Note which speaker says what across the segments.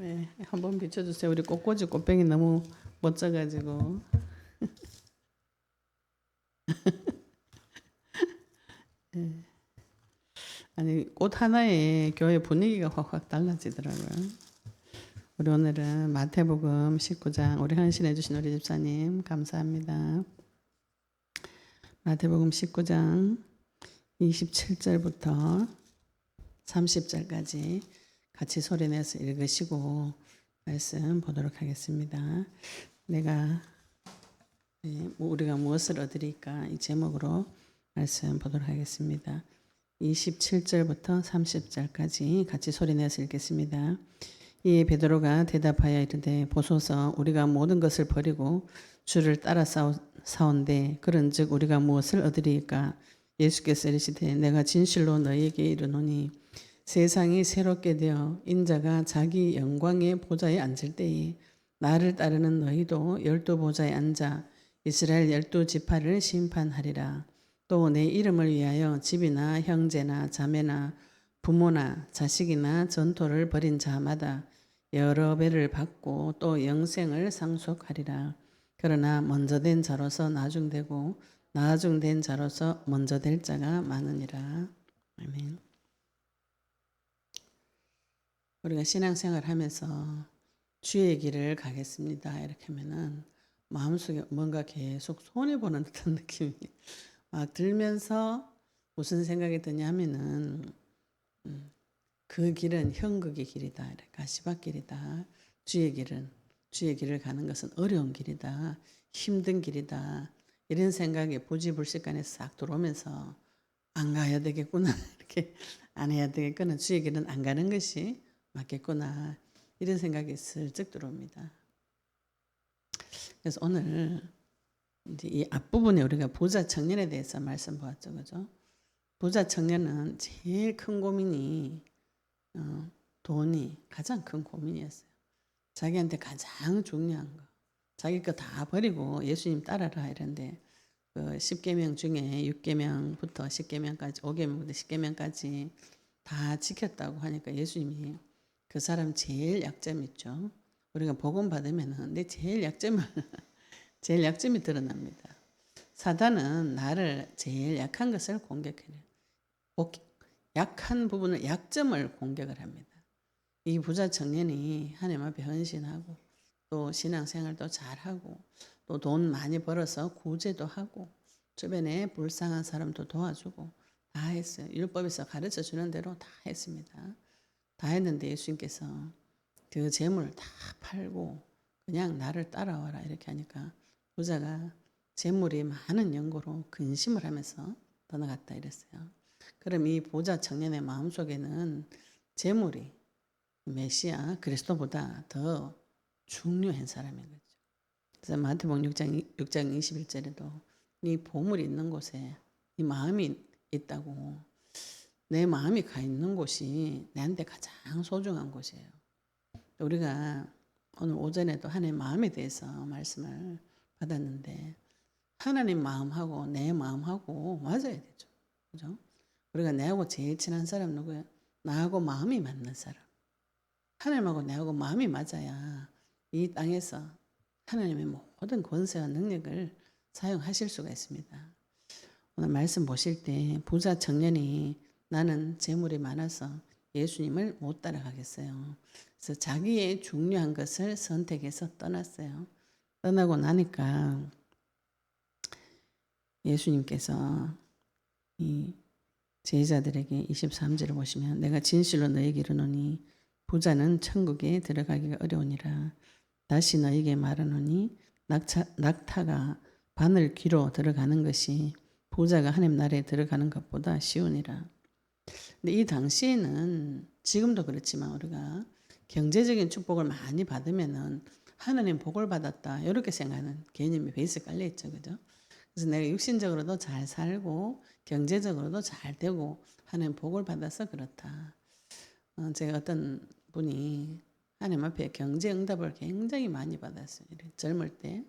Speaker 1: 네, 한번 비춰주세요. 우리 꽃꽂이 꽃뱅이 너무 멋져가지고. 네. 아니 꽃 하나에 교회 분위기가 확확 달라지더라고요. 우리 오늘은 마태복음 19장 우리 헌신해 주신 우리 집사님 감사합니다. 마태복음 19장 27절부터 30절까지 같이 소리내서 읽으시고 말씀 보도록 하겠습니다. 우리가 무엇을 얻으리까 이 제목으로 말씀 보도록 하겠습니다. 27절부터 30절까지 같이 소리내서 읽겠습니다. 이에 베드로가 대답하여 이르되 보소서 우리가 모든 것을 버리고 주를 따라 싸운데 그런즉 우리가 무엇을 얻으리까? 예수께서 이르시되 내가 진실로 너희에게 이르노니 세상이 새롭게 되어 인자가 자기 영광의 보좌에 앉을 때에 나를 따르는 너희도 12보좌에 앉아 이스라엘 12지파를 심판하리라. 또 내 이름을 위하여 집이나 형제나 자매나 부모나 자식이나 전토를 벌인 자마다 여러 배를 받고 또 영생을 상속하리라. 그러나 먼저 된 자로서 나중되고 나중된 자로서 먼저 될 자가 많으니라. 아멘. 우리가 신앙생활 하면서 주의 길을 가겠습니다. 이렇게 하면은 마음속에 뭔가 계속 손해보는 듯한 느낌이 막 들면서 무슨 생각이 드냐 하면은 그 길은 형극의 길이다. 가시밭길이다. 주의 길을 가는 것은 어려운 길이다. 힘든 길이다. 이런 생각이 부지불식간에 싹 들어오면서 안 가야 되겠구나. 이렇게 안 해야 되겠구나. 주의 길은 안 가는 것이 맞겠구나. 이런 생각이 슬쩍 들어옵니다. 그래서 오늘 이제 이 앞부분에 우리가 부자 청년에 대해서 말씀 보았죠. 그죠? 부자 청년은 제일 큰 고민이 돈이 가장 큰 고민이었어요. 자기한테 가장 중요한 거. 자기 거 다 버리고 예수님 따라라 이런데 그 10계명 중에 6계명부터 10계명까지 5계명부터 10계명까지 다 지켰다고 하니까 예수님이 그 사람 제일 약점 있죠. 우리가 복음 받으면은 내 제일 약점이 드러납니다. 사단은 나를 제일 약한 것을 공격해요. 약한 부분을 약점을 공격을 합니다. 이 부자 청년이 하나님 앞에 헌신하고 또 신앙생활도 잘하고 또 돈 많이 벌어서 구제도 하고 주변에 불쌍한 사람도 도와주고 다 했어요. 율법에서 가르쳐 주는 대로 다 했습니다. 다 했는데 예수님께서 그 재물 다 팔고 그냥 나를 따라와라 이렇게 하니까 부자가 재물이 많은 연고로 근심을 하면서 떠나갔다 이랬어요. 그럼 이 부자 청년의 마음속에는 재물이 메시아 그리스도보다 더 중요한 사람인 거죠. 그래서 마태복음 6장 21절에도 네 보물이 있는 곳에 네 마음이 있다고 내 마음이 가 있는 곳이 내한테 가장 소중한 곳이에요. 우리가 오늘 오전에도 하나님 마음에 대해서 말씀을 받았는데 하나님 마음하고 내 마음하고 맞아야 되죠. 그죠? 우리가 내하고 제일 친한 사람 누구예요? 나하고 마음이 맞는 사람. 하나님하고 내하고 마음이 맞아야 이 땅에서 하나님의 모든 권세와 능력을 사용하실 수가 있습니다. 오늘 말씀 보실 때 부자 청년이 나는 재물이 많아서 예수님을 못 따라가겠어요. 그래서 자기의 중요한 것을 선택해서 떠났어요. 떠나고 나니까 예수님께서 이 제자들에게 23절을 보시면 내가 진실로 너에게 이르노니 부자는 천국에 들어가기가 어려우니라. 다시 너에게 말하노니 낙타가 바늘 귀로 들어가는 것이 부자가 하나님 나라에 들어가는 것보다 쉬우니라. 근데 이 당시에는 지금도 그렇지만 우리가 경제적인 축복을 많이 받으면은 하나님 복을 받았다 이렇게 생각하는 개념이 베이스에 깔려 있죠, 그죠? 그래서 내가 육신적으로도 잘 살고 경제적으로도 잘 되고 하나님 복을 받아서 그렇다. 제가 어떤 분이 하나님 앞에 경제 응답을 굉장히 많이 받았어요. 젊을 때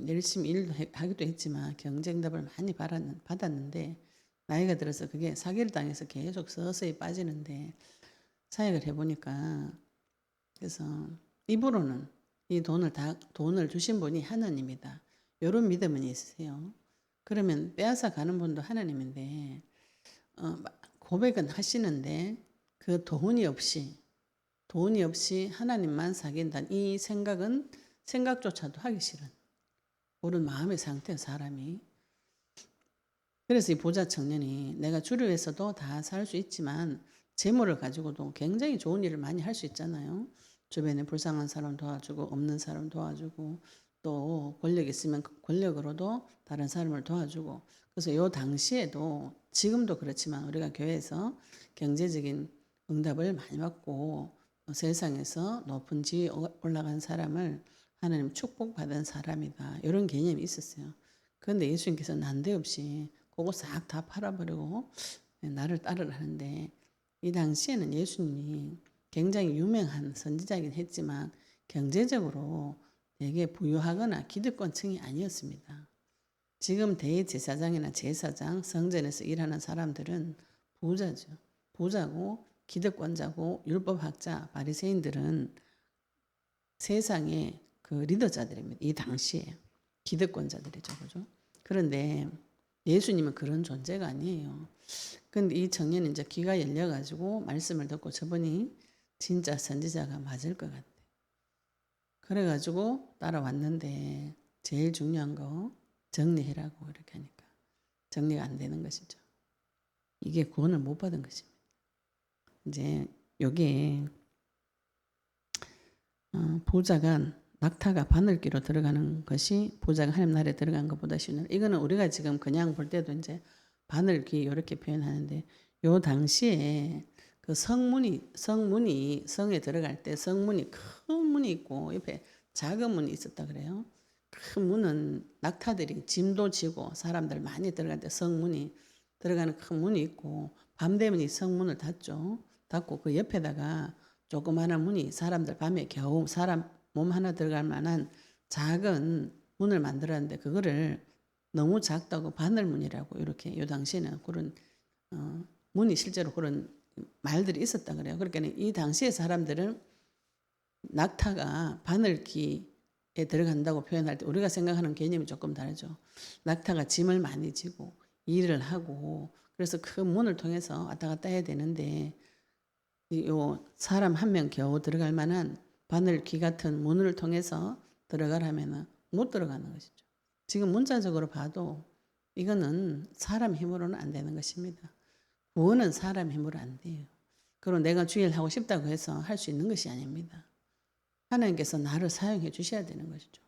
Speaker 1: 열심히 일도 하기도 했지만 경제 응답을 많이 받았는데 나이가 들어서 그게 사기를 당해서 계속 서서히 빠지는데 사역을 해보니까 그래서 입으로는 이 돈을 주신 분이 하나님이다. 이런 믿음은 있으세요. 그러면 빼앗아 가는 분도 하나님인데 고백은 하시는데 그 돈이 없이 하나님만 사귄다는 이 생각은 생각조차도 하기 싫은 그런 마음의 상태예요, 사람이. 그래서 이 부자 청년이 내가 주를 위해서도 다 살 수 있지만 재물을 가지고도 굉장히 좋은 일을 많이 할 수 있잖아요. 주변에 불쌍한 사람 도와주고 없는 사람 도와주고 또 권력 있으면 그 권력으로도 다른 사람을 도와주고 그래서 요 당시에도 지금도 그렇지만 우리가 교회에서 경제적인 응답을 많이 받고 세상에서 높은 지위에 올라간 사람을 하나님 축복받은 사람이다. 이런 개념이 있었어요. 그런데 예수님께서 난데없이 그거 싹 다 팔아버리고 나를 따르라는데 이 당시에는 예수님이 굉장히 유명한 선지자이긴 했지만 경제적으로 되게 부유하거나 기득권층이 아니었습니다. 지금 대제사장이나 제사장, 성전에서 일하는 사람들은 부자죠. 부자고 기득권자고 율법학자, 바리새인들은 세상의 그 리더자들입니다. 이 당시에 기득권자들이죠, 그죠? 그런데 예수님은 그런 존재가 아니에요. 근데 이 청년이 이제 귀가 열려가지고 말씀을 듣고 저분이 진짜 선지자가 맞을 것 같아. 그래가지고 따라왔는데 제일 중요한 거 정리해라고 이렇게 하니까 정리가 안 되는 것이죠. 이게 구원을 못 받은 것입니다. 이제 요게 보좌가 낙타가 바늘귀로 들어가는 것이 보좌가 하나님 나라에 들어간 것보다 쉬운 일. 이거는 우리가 지금 그냥 볼 때도 이제 바늘귀 이렇게 표현하는데 요 당시에 그 성에 들어갈 때 성문이 큰 문이 있고 옆에 작은 문이 있었다 그래요. 큰 문은 낙타들이 짐도 지고 사람들 많이 들어갈 때 성문이 들어가는 큰 문이 있고 밤 되면 이 성문을 닫고 그 옆에다가 조그마한 문이 사람들 밤에 겨우 사람 몸 하나 들어갈 만한 작은 문을 만들었는데 그거를 너무 작다고 바늘문이라고 이렇게 요 당시에는 그런 문이 실제로 그런 말들이 있었다 그래요. 그러니까 이 당시의 사람들은 낙타가 바늘귀에 들어간다고 표현할 때 우리가 생각하는 개념이 조금 다르죠. 낙타가 짐을 많이 지고 일을 하고 그래서 그 문을 통해서 왔다 갔다 해야 되는데 요 사람 한 명 겨우 들어갈 만한 바늘귀 같은 문을 통해서 들어가라면 못 들어가는 것이죠. 지금 문자적으로 봐도 이거는 사람 힘으로는 안 되는 것입니다. 구원은 사람 힘으로 안 돼요. 그리고 내가 주일 하고 싶다고 해서 할 수 있는 것이 아닙니다. 하나님께서 나를 사용해 주셔야 되는 것이죠.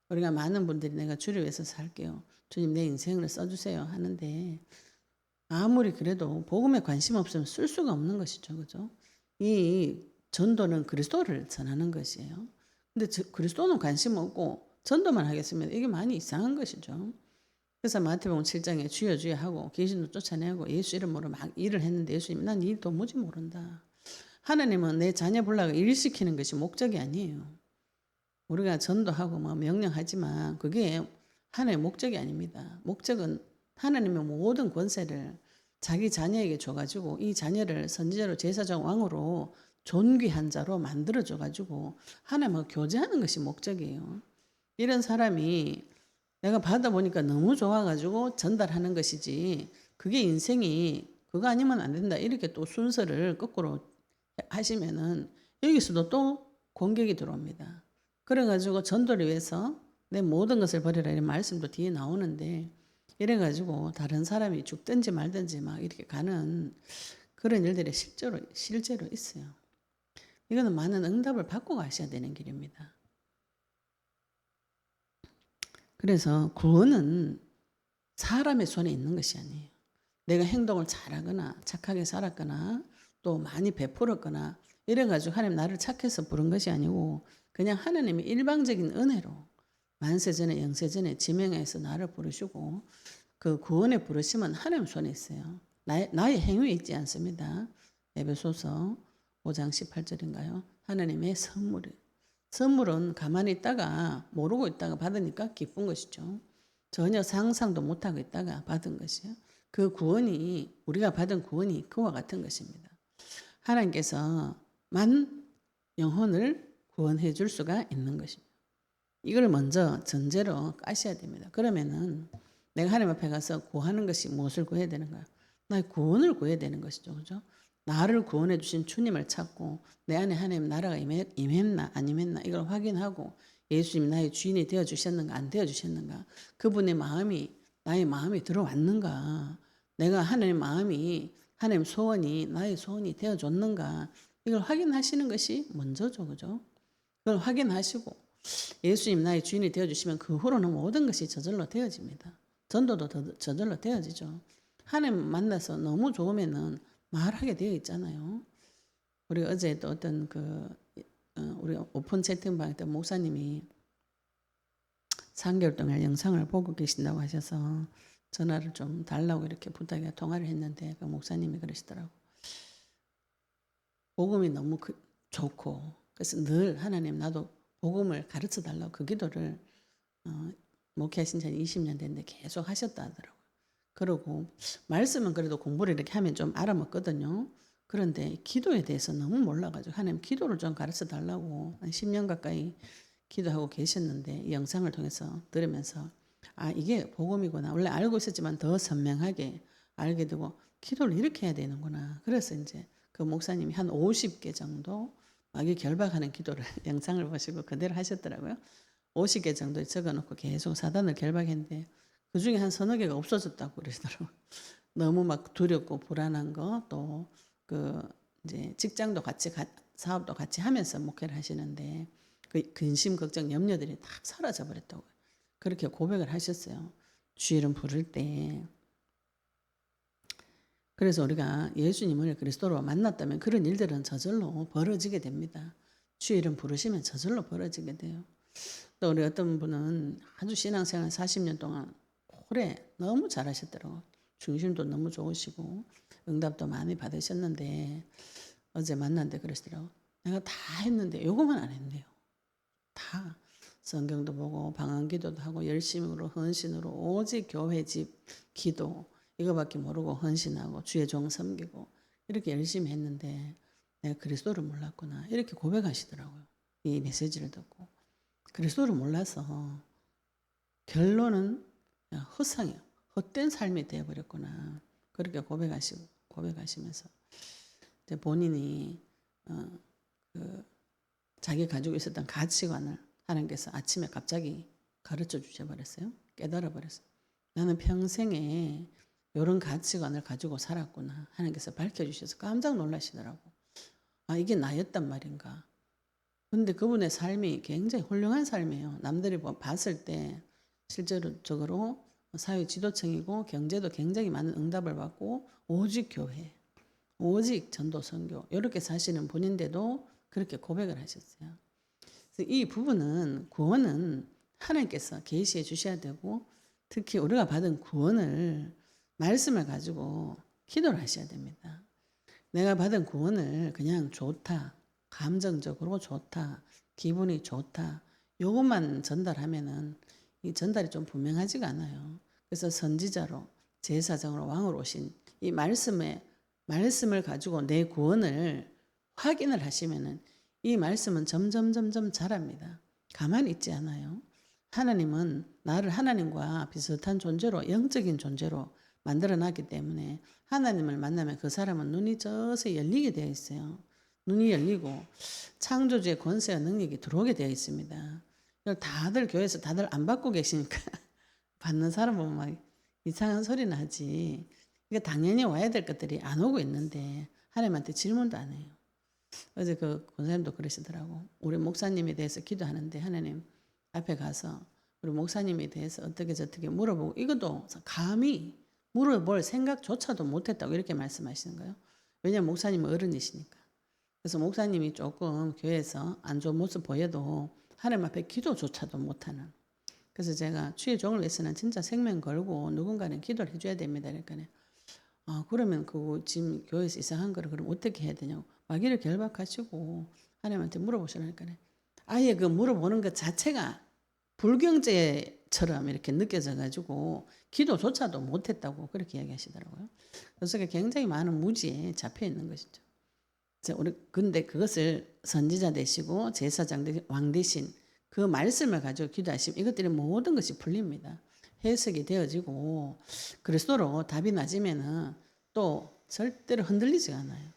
Speaker 1: 우리가 많은 분들이 내가 주를 위해서 살게요. 주님 내 인생을 써주세요 하는데 아무리 그래도 복음에 관심 없으면 쓸 수가 없는 것이죠. 그죠? 이 전도는 그리스도를 전하는 것이에요. 근데 그리스도는 관심 없고 전도만 하겠습니다. 이게 많이 이상한 것이죠. 그래서 마태복음 7장에 주여 주여 하고 귀신도 쫓아내고 예수 이름으로 막 일을 했는데 예수님이 난 일 도무지 모른다. 하나님은 내 자녀 불러가 일시키는 것이 목적이 아니에요. 우리가 전도하고 뭐 명령하지만 그게 하나님의 목적이 아닙니다. 목적은 하나님의 모든 권세를 자기 자녀에게 줘가지고 이 자녀를 선지자로 제사장 왕으로 존귀한 자로 만들어줘가지고 하나님과 교제하는 것이 목적이에요. 이런 사람이 내가 받아보니까 너무 좋아가지고 전달하는 것이지 그게 인생이 그거 아니면 안 된다 이렇게 또 순서를 거꾸로 하시면은 여기서도 또 공격이 들어옵니다. 그래가지고 전도를 위해서 내 모든 것을 버리라 이런 말씀도 뒤에 나오는데 이래가지고 다른 사람이 죽든지 말든지 막 이렇게 가는 그런 일들이 실제로 있어요. 이거는 많은 응답을 받고 가셔야 되는 길입니다. 그래서 구원은 사람의 손에 있는 것이 아니에요. 내가 행동을 잘하거나 착하게 살았거나 또 많이 베풀었거나 이래가지고 하나님 나를 착해서 부른 것이 아니고 그냥 하나님의 일방적인 은혜로 만세전에 영세전에 지명해서 나를 부르시고 그 구원의 부르심은 하나님 손에 있어요. 나의 행위에 있지 않습니다. 에베소서 5장 18절인가요? 하나님의 선물은 가만히 있다가 모르고 있다가 받으니까 기쁜 것이죠. 전혀 상상도 못하고 있다가 받은 것이요. 그 구원이 우리가 받은 구원이 그와 같은 것입니다. 하나님께서만 영혼을 구원해 줄 수가 있는 것입니다. 이걸 먼저 전제로 까셔야 됩니다. 그러면은 내가 하나님 앞에 가서 구하는 것이 무엇을 구해야 되는 거야? 나의 구원을 구해야 되는 것이죠. 그죠? 나를 구원해 주신 주님을 찾고 내 안에 하나님 나라가 임했나 안 임했나 이걸 확인하고 예수님 나의 주인이 되어 주셨는가 안 되어 주셨는가, 그분의 마음이 나의 마음에 들어왔는가, 내가 하나님 마음이 하나님 소원이 나의 소원이 되어 줬는가, 이걸 확인하시는 것이 먼저죠. 그죠? 그걸 확인하시고 예수님 나의 주인이 되어주시면 그 후로는 모든 것이 저절로 되어집니다. 전도도 저절로 되어지죠. 하나님 만나서 너무 좋으면은 말하게 되어 있잖아요. 우리 어제 또 어떤 우리 오픈 채팅방 때 목사님이 3개월 동안 영상을 보고 계신다고 하셔서 전화를 좀 달라고 이렇게 부탁해 통화를 했는데 그 목사님이 그러시더라고. 복음이 너무 좋고 그래서 늘 하나님 나도 복음을 가르쳐 달라고 그 기도를 목회하신 지 20년 됐는데 계속 하셨다 하더라고요. 그러고 말씀은 그래도 공부를 이렇게 하면 좀 알아먹거든요. 그런데 기도에 대해서 너무 몰라가지고 하나님 기도를 좀 가르쳐 달라고 한 10년 가까이 기도하고 계셨는데 이 영상을 통해서 들으면서 아 이게 복음이구나. 원래 알고 있었지만 더 선명하게 알게 되고 기도를 이렇게 해야 되는구나. 그래서 이제 그 목사님이 한 50개 정도 마귀 결박하는 기도를 영상을 보시고 그대로 하셨더라고요. 50개 정도 적어놓고 계속 사단을 결박했는데 그 중에 한 서너 개가 없어졌다고 그러시더라고요. 너무 막 두렵고 불안한 거, 또 이제 직장도 같이 사업도 같이 하면서 목회를 하시는데 그 근심 걱정 염려들이 다 사라져 버렸다고요. 그렇게 고백을 하셨어요. 주 이름 부를 때. 그래서 우리가 예수님을 그리스도로 만났다면 그런 일들은 저절로 벌어지게 됩니다. 주 이름 부르시면 저절로 벌어지게 돼요. 또 우리 어떤 분은 아주 신앙생활 40년 동안 오래 너무 잘하셨더라고요. 중심도 너무 좋으시고 응답도 많이 받으셨는데 어제 만났는데 그러시더라고요. 내가 다 했는데 요거만 안 했네요. 다 성경도 보고 방언기도도 하고 열심으로 헌신으로 오직 교회 집 기도 이거밖에 모르고 헌신하고 주의 종 섬기고 이렇게 열심히 했는데 내가 그리스도를 몰랐구나 이렇게 고백하시더라고요. 이 메시지를 듣고 그리스도를 몰라서 결론은 허상이요, 헛된 삶이 되어버렸구나 그렇게 고백하시면서 이제 본인이 자기 가지고 있었던 가치관을 하나님께서 아침에 갑자기 가르쳐 주셔버렸어요. 깨달아 버렸어요. 나는 평생에 이런 가치관을 가지고 살았구나. 하나님께서 밝혀주셔서 깜짝 놀라시더라고. 아 이게 나였단 말인가. 근데 그분의 삶이 굉장히 훌륭한 삶이에요. 남들이 봤을 때 실제로적으로 사회 지도층이고 경제도 굉장히 많은 응답을 받고 오직 교회, 오직 전도 선교 이렇게 사시는 분인데도 그렇게 고백을 하셨어요. 그래서 이 부분은 구원은 하나님께서 계시해 주셔야 되고 특히 우리가 받은 구원을 말씀을 가지고 기도를 하셔야 됩니다. 내가 받은 구원을 그냥 좋다, 감정적으로 좋다, 기분이 좋다 이것만 전달하면은 이 전달이 좀 분명하지가 않아요. 그래서 선지자로 제사장으로 왕으로 오신 이 말씀을 가지고 내 구원을 확인을 하시면은 이 말씀은 점점 자랍니다. 가만히 있지 않아요. 하나님은 나를 하나님과 비슷한 존재로 영적인 존재로 만들어놨기 때문에 하나님을 만나면 그 사람은 눈이 저서 열리게 되어 있어요. 눈이 열리고 창조주의 권세와 능력이 들어오게 되어 있습니다. 다들 교회에서 다들 안 받고 계시니까 받는 사람 보면 막 이상한 소리는 하지. 이게 당연히 와야 될 것들이 안 오고 있는데 하나님한테 질문도 안 해요. 어제 그 권사님도 그러시더라고. 우리 목사님에 대해서 기도하는데 하나님 앞에 가서 우리 목사님에 대해서 어떻게 저떻게 물어보고 이것도 감히 물어볼 생각조차도 못했다고 이렇게 말씀하시는 거예요. 왜냐하면 목사님은 어른이시니까. 그래서 목사님이 조금 교회에서 안 좋은 모습 보여도 하나님 앞에 기도조차도 못하는. 그래서 제가 주의 종을 위해서는 진짜 생명 걸고 누군가는 기도를 해줘야 됩니다. 그러니까 그러면 그 지금 교회에서 이상한 거를 그럼 어떻게 해야 되냐고 마귀를 결박하시고 하나님한테 물어보시라니까 아예 그 물어보는 것 자체가 불경제처럼 이렇게 느껴져 가지고 기도조차도 못했다고 그렇게 이야기하시더라고요. 그래서 굉장히 많은 무지에 잡혀 있는 것이죠. 근데 그것을 선지자 되시고 제사장 되시고 왕 대신 그 말씀을 가지고 기도하시면 이것들이 모든 것이 풀립니다. 해석이 되어지고 그리스도로 답이 나지면은 또 절대로 흔들리지 않아요.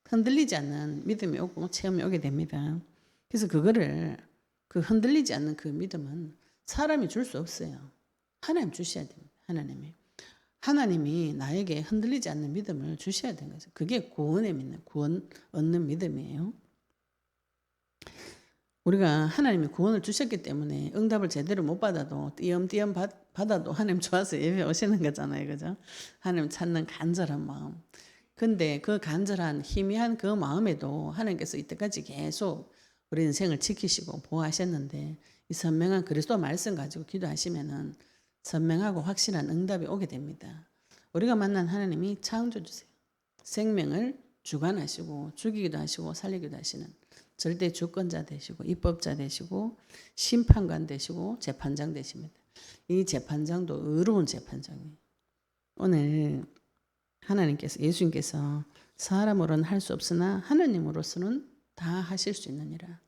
Speaker 1: 흔들리지 않는 믿음이 오고 체험이 오게 됩니다. 그래서 그거를 그 흔들리지 않는 그 믿음은 사람이 줄 수 없어요. 하나님 주셔야 됩니다. 하나님이 나에게 흔들리지 않는 믿음을 주셔야 되는 거죠. 그게 구원에 믿는, 구원 얻는 믿음이에요. 우리가 하나님이 구원을 주셨기 때문에 응답을 제대로 못 받아도 띄엄띄엄 받아도 하나님 좋아서 예배 오시는 거잖아요. 그죠? 하나님 찾는 간절한 마음. 근데 그 간절한 희미한 그 마음에도 하나님께서 이때까지 계속 우리 인생을 지키시고 보호하셨는데 이 선명한 그리스도 말씀 가지고 기도하시면은 선명하고 확실한 응답이 오게 됩니다. 우리가 만난 하나님이 창조주세요. 생명을 주관하시고 죽이기도 하시고 살리기도 하시는 절대 주권자 되시고 입법자 되시고 심판관 되시고 재판장 되십니다. 이 재판장도 의로운 재판장이에요. 오늘 하나님께서 예수님께서 사람으로는 할 수 없으나 하나님으로서는 다 하실 수 있느니라.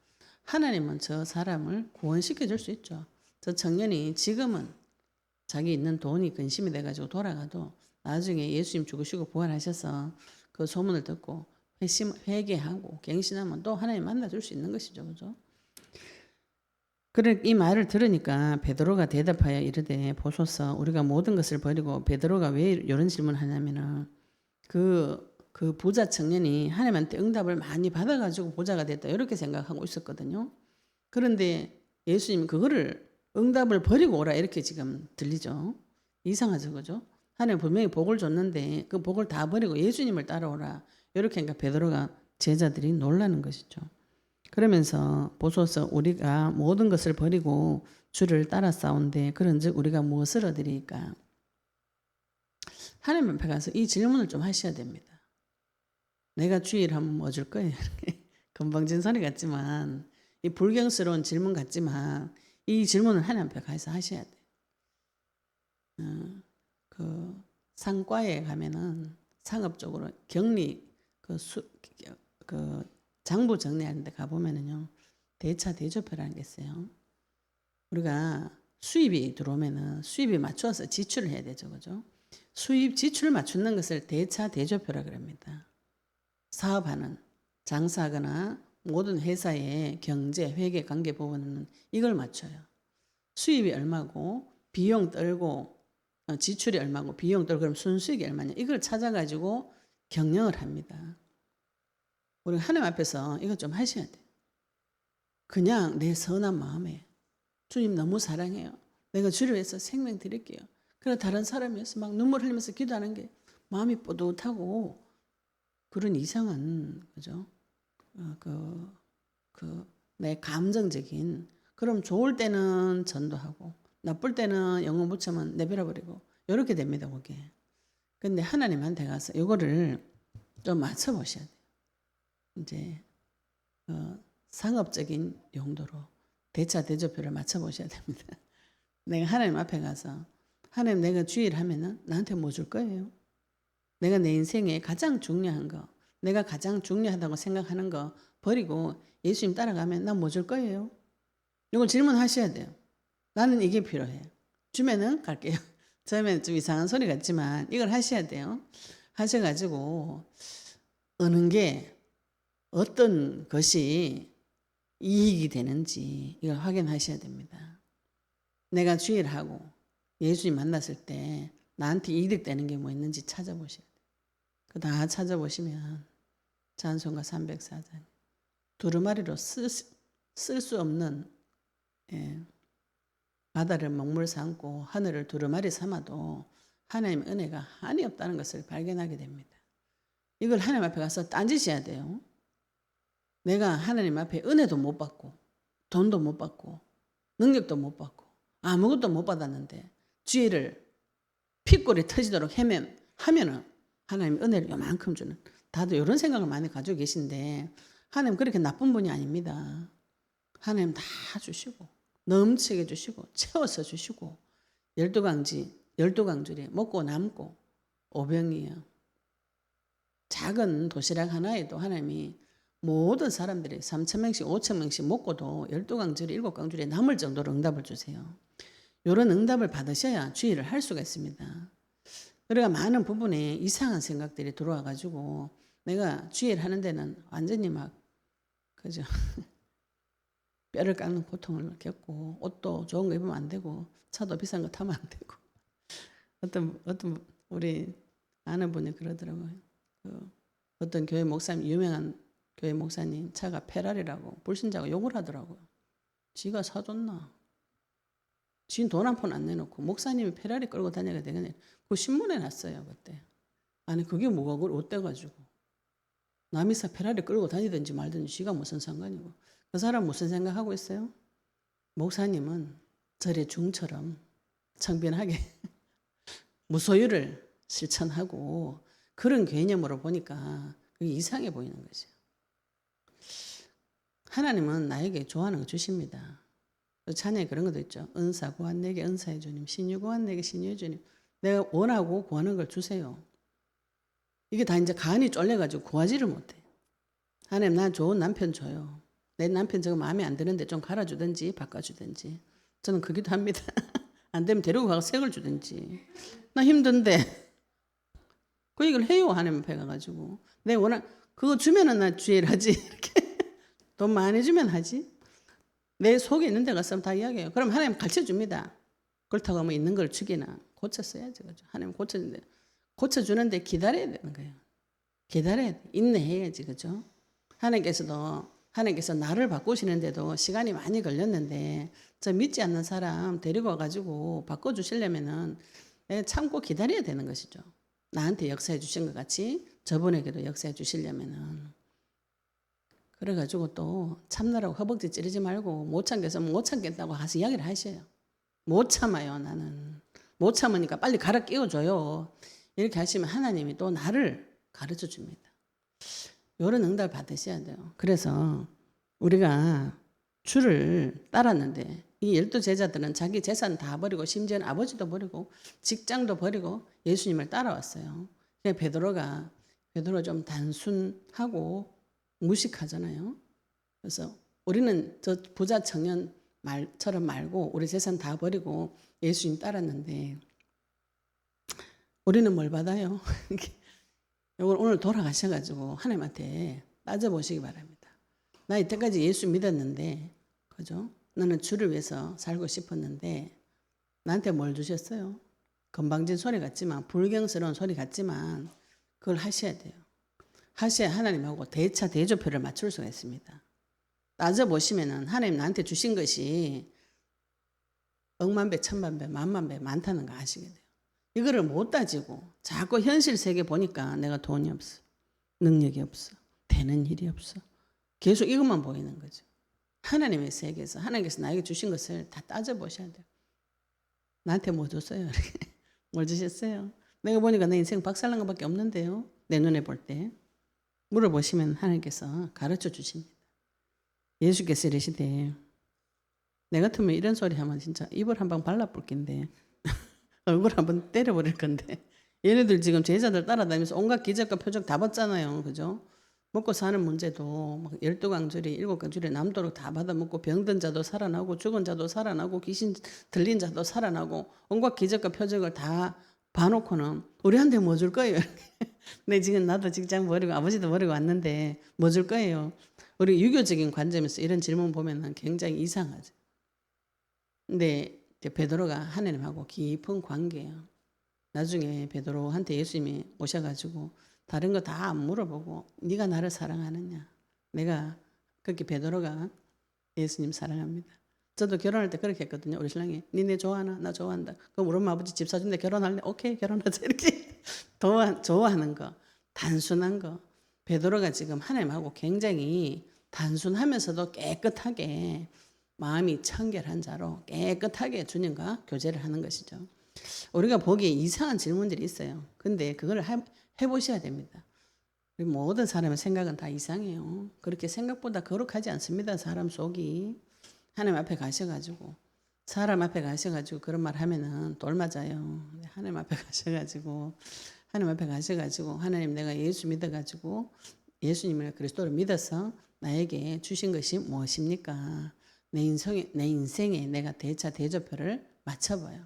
Speaker 1: 하나님은 저 사람을 구원시켜 줄 수 있죠. 저 청년이 지금은 자기 있는 돈이 근심이 돼가지고 돌아가도 나중에 예수님 죽으시고 부활하셔서 그 소문을 듣고 회개하고 갱신하면 또 하나님 만나줄 수 있는 것이죠. 그죠? 그래 이 말을 들으니까 베드로가 대답하여 이르되 보소서 우리가 모든 것을 버리고 베드로가 왜 이런 질문을 하냐면은 그 부자 청년이 하나님한테 응답을 많이 받아가지고 부자가 됐다 이렇게 생각하고 있었거든요. 그런데 예수님이 그거를 응답을 버리고 오라 이렇게 지금 들리죠. 이상하죠, 그죠? 하나님 분명히 복을 줬는데 그 복을 다 버리고 예수님을 따라오라 이렇게 하니까 베드로가 제자들이 놀라는 것이죠. 그러면서 보소서 우리가 모든 것을 버리고 주를 따라 싸운데 그런즉 우리가 무엇을 얻으리까? 하나님 앞에 가서 이 질문을 좀 하셔야 됩니다. 내가 주일 하면 뭐 줄 거예요? 건방진 소리 같지만 이 불경스러운 질문 같지만 이 질문을 하나님 앞에 가서 하셔야 돼요. 그 상과에 가면은 상업적으로 격리 그 장부 정리하는 데 가보면은요 대차 대조표라는 게 있어요. 우리가 수입이 들어오면은 수입에 맞춰서 지출을 해야 되죠, 그죠? 수입 지출을 맞추는 것을 대차 대조표라 그럽니다. 사업하는 장사하거나 모든 회사의 경제, 회계, 관계 부분은 이걸 맞춰요. 수입이 얼마고 비용 떨고 지출이 얼마고 비용 떨고 그럼 순수익이 얼마냐 이걸 찾아가지고 경영을 합니다. 우리 하나님 앞에서 이거 좀 하셔야 돼요. 그냥 내 선한 마음에 주님 너무 사랑해요. 내가 주를 위해서 생명 드릴게요. 그래 다른 사람이어서 막 눈물 흘리면서 기도하는 게 마음이 뿌듯하고 그런 이상한 그죠? 내 감정적인 그럼 좋을 때는 전도하고 나쁠 때는 영혼 붙이면 내버려 버리고 이렇게 됩니다. 그게. 근데 하나님한테 가서 이거를 좀 맞춰 보셔야 돼요. 이제 상업적인 용도로 대차 대조표를 맞춰 보셔야 됩니다. 내가 하나님 앞에 가서 하나님 내가 주일 하면은 나한테 뭐 줄 거예요? 내가 내 인생에 가장 중요한 거, 내가 가장 중요하다고 생각하는 거 버리고 예수님 따라가면 나 뭐 줄 거예요? 이걸 질문하셔야 돼요. 나는 이게 필요해. 주면은 갈게요. 처음에는 좀 이상한 소리 같지만 이걸 하셔야 돼요. 하셔가지고 어느 게 어떤 것이 이익이 되는지 이걸 확인하셔야 됩니다. 내가 주일하고 예수님 만났을 때 나한테 이득되는 게 뭐 있는지 찾아보셔야 돼요. 그 다 찾아보시면 찬송가 304장 두루마리로 쓸 수 없는 바다를 먹물 삼고 하늘을 두루마리 삼아도 하나님의 은혜가 한이 없다는 것을 발견하게 됩니다. 이걸 하나님 앞에 가서 딴짓해야 돼요. 내가 하나님 앞에 은혜도 못 받고 돈도 못 받고 능력도 못 받고 아무것도 못 받았는데 주의를 핏골이 터지도록 하면은 하나님 은혜를 요만큼 주는 다들 이런 생각을 많이 가지고 계신데 하나님 그렇게 나쁜 분이 아닙니다. 하나님 다 주시고 넘치게 주시고 채워서 주시고 12강줄이 먹고 남고 오병이요. 작은 도시락 하나에도 하나님이 모든 사람들이 3,000명씩 5,000명씩 먹고도 12강줄에 7강줄에 남을 정도로 응답을 주세요. 이런 응답을 받으셔야 주의를 할 수가 있습니다. 그러니까 많은 부분에 이상한 생각들이 들어와 가지고 내가 주의를 하는 데는 완전히 막 그죠? 뼈를 깎는 고통을 겪고 옷도 좋은 거 입으면 안 되고 차도 비싼 거 타면 안 되고 어떤 우리 아는 분이 그러더라고요. 어떤 교회 목사님 유명한 교회 목사님 차가 페라리라고 불신자가 욕을 하더라고요. 지가 사줬나? 지는 돈 한 푼 안 내놓고 목사님이 페라리 끌고 다녀야 되겠네. 그 신문에 났어요 그때. 아니 그게 뭐가 어때가지고 남이 페라리 끌고 다니든지 말든지 지가 무슨 상관이고. 그 사람 무슨 생각하고 있어요? 목사님은 절의 중처럼 청빈하게 무소유를 실천하고 그런 개념으로 보니까 그게 이상해 보이는 거죠. 하나님은 나에게 좋아하는 거 주십니다. 찬양에 그런 것도 있죠. 은사 구한 내게 은사해 주님, 신유 구한 내게 신유해 주님. 내가 원하고 구하는 걸 주세요. 이게 다 이제 간이 쫄려가지고 구하지를 못해. 하나님 나 좋은 남편 줘요. 내 남편 저거 마음에 안 드는데 좀 갈아주든지 바꿔주든지. 저는 그 기도 합니다. 안 되면 데리고 가서 색을 주든지. 나 힘든데. 그 얘기를 해요. 하나님 앞에 가가지고. 내가 그거 주면은 나 주의를 하지. 이렇게. 돈 많이 주면 하지. 내 속에 있는 데 가서 다 이야기해요. 그럼 하나님 가르쳐 줍니다. 그렇다고 하면 있는 걸 주기나 고쳤어야지. 그죠? 하나님 고쳐주는데 기다려야 되는 거예요. 기다려야 돼. 인내해야지. 그죠? 하나님께서 나를 바꾸시는데도 시간이 많이 걸렸는데 저 믿지 않는 사람 데리고 와가지고 바꿔주시려면은 내가 참고 기다려야 되는 것이죠. 나한테 역사해 주신 것 같이 저분에게도 역사해 주시려면은. 그래가지고 또 참느라고 허벅지 찌르지 말고 못 참겠으면 못 참겠다고 가서 이야기를 하셔요. 못 참아요 나는. 못 참으니까 빨리 갈아 끼워줘요. 이렇게 하시면 하나님이 또 나를 가르쳐 줍니다. 이런 응답을 받으셔야 돼요. 그래서 우리가 주를 따랐는데 이 12제자들은 자기 재산 다 버리고 심지어는 아버지도 버리고 직장도 버리고 예수님을 따라왔어요. 베드로가 좀 단순하고 무식하잖아요. 그래서 우리는 저 부자 청년 말처럼 말고 우리 재산 다 버리고 예수님 따랐는데 우리는 뭘 받아요? 이걸 오늘 돌아가셔가지고 하나님한테 따져보시기 바랍니다. 나 이때까지 예수 믿었는데, 그죠? 나는 주를 위해서 살고 싶었는데 나한테 뭘 주셨어요? 건방진 소리 같지만 불경스러운 소리 같지만 그걸 하셔야 돼요. 하셔야 하나님하고 대차 대조표를 맞출 수가 있습니다. 따져보시면은 하나님 나한테 주신 것이 억만배, 천만배, 만만배 많다는 거 아시게 돼요. 이거를 못 따지고 자꾸 현실 세계 보니까 내가 돈이 없어. 능력이 없어. 되는 일이 없어. 계속 이것만 보이는 거죠. 하나님의 세계에서 하나님께서 나에게 주신 것을 다 따져보셔야 돼요. 나한테 뭐 줬어요? 뭘 주셨어요? 내가 보니까 내 인생 박살난 것밖에 없는데요. 내 눈에 볼 때. 물어보시면 하나님께서 가르쳐 주십니다. 예수께서 이르시되 내 같으면 이런 소리 하면 진짜 입을 한 방 발라볼 낀데 얼굴 한번 때려버릴 건데 얘네들 지금 제자들 따라다니면서 온갖 기적과 표적 다 봤잖아요. 그죠? 먹고 사는 문제도 막 12강줄이 7강줄이 남도록 다 받아먹고 병든 자도 살아나고 죽은 자도 살아나고 귀신 들린 자도 살아나고 온갖 기적과 표적을 다 봐놓고는 우리한테 뭐 줄 거예요? 나도 직장 버리고 아버지도 버리고 왔는데 뭐 줄 거예요? 우리 유교적인 관점에서 이런 질문 보면 굉장히 이상하죠. 근데 베드로가 하나님하고 깊은 관계예요. 나중에 베드로한테 예수님이 오셔가지고 다른 거 다 안 물어보고 네가 나를 사랑하느냐. 내가 그렇게 베드로가 예수님 사랑합니다. 저도 결혼할 때 그렇게 했거든요. 우리 신랑이 니네 좋아하나? 나 좋아한다. 그럼 우리 엄마 아버지 집 사준대 결혼할래? 오케이 결혼하자. 이렇게 좋아하는 거. 단순한 거. 베드로가 지금 하나님하고 굉장히 단순하면서도 깨끗하게 마음이 청결한 자로 깨끗하게 주님과 교제를 하는 것이죠. 우리가 보기에 이상한 질문들이 있어요. 근데 그걸 해보셔야 됩니다. 모든 사람의 생각은 다 이상해요. 그렇게 생각보다 거룩하지 않습니다. 사람 속이. 하나님 앞에 가셔가지고 사람 앞에 가셔가지고 그런 말 하면은 돌 맞아요. 하나님 앞에 가셔가지고 하나님 내가 예수 믿어가지고 예수님을 그리스도를 믿어서 나에게 주신 것이 무엇입니까? 내 인생에 내가 대조표를 맞춰봐요.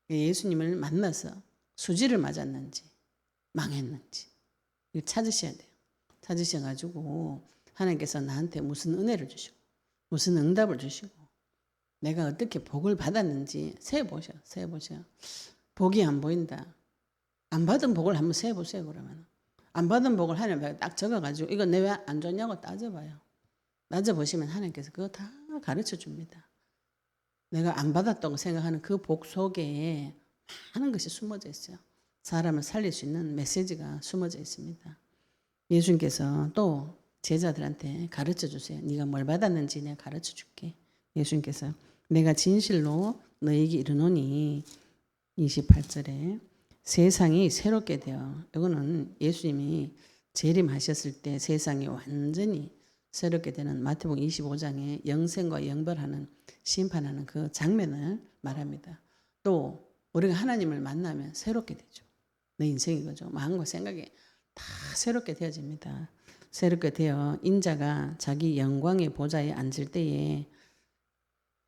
Speaker 1: 예수님을 만나서 수지를 맞았는지 망했는지 이거 찾으셔야 돼요. 찾으셔가지고 하나님께서 나한테 무슨 은혜를 주시고 무슨 응답을 주시고 내가 어떻게 복을 받았는지 세어보셔. 복이 안 보인다. 안 받은 복을 한번 세어보세요. 그러면 안 받은 복을 하나님께 딱 적어가지고 이거 내 왜 안 줬냐고 따져봐요. 따져보시면 하나님께서 그거 다 가르쳐 줍니다. 내가 안 받았다고 생각하는 그 복 속에 많은 것이 숨어져 있어요. 사람을 살릴 수 있는 메시지가 숨어져 있습니다. 예수님께서 또 제자들한테 가르쳐 주세요. 네가 뭘 받았는지 내가 가르쳐 줄게. 예수님께서 내가 진실로 너에게 이르노니 28절에 세상이 새롭게 되어, 이거는 예수님이 재림하셨을 때 세상이 완전히 새롭게 되는 마태복음 25장에 영생과 영벌하는 심판하는 그 장면을 말합니다. 또 우리가 하나님을 만나면 새롭게 되죠. 내 인생이 그죠. 마음과 생각이 다 새롭게 되어집니다. 새롭게 되어 인자가 자기 영광의 보좌에 앉을 때에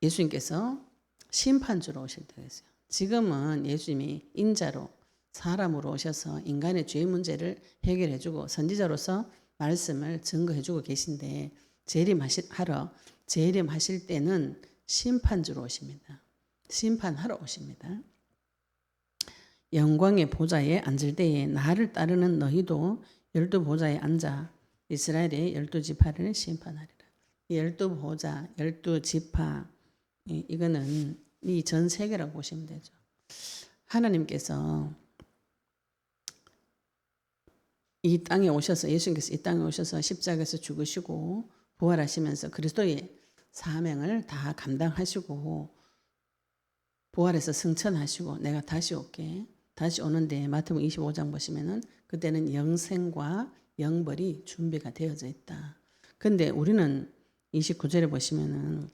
Speaker 1: 예수님께서 심판주로 오실 때가 있어요. 지금은 예수님이 인자로 사람으로 오셔서 인간의 죄 문제를 해결해주고 선지자로서 말씀을 증거해주고 계신데 재림하실 때는 심판주로 오십니다. 심판하러 오십니다. 영광의 보좌에 앉을 때에 나를 따르는 너희도 12보좌에 앉아 이스라엘의 12지파를 심판하리라. 12보좌, 12지파 이거는 이 전 세계라고 보시면 되죠. 하나님께서 이 땅에 오셔서 예수님께서 이 땅에 오셔서 십자가에서 죽으시고 부활하시면서 그리스도의 사명을 다 감당하시고 부활해서 승천하시고 내가 다시 올게. 다시 오는데 마태복음 25장 보시면은 그때는 영생과 영벌이 준비가 되어져 있다. 근데 우리는 29절에 보시면은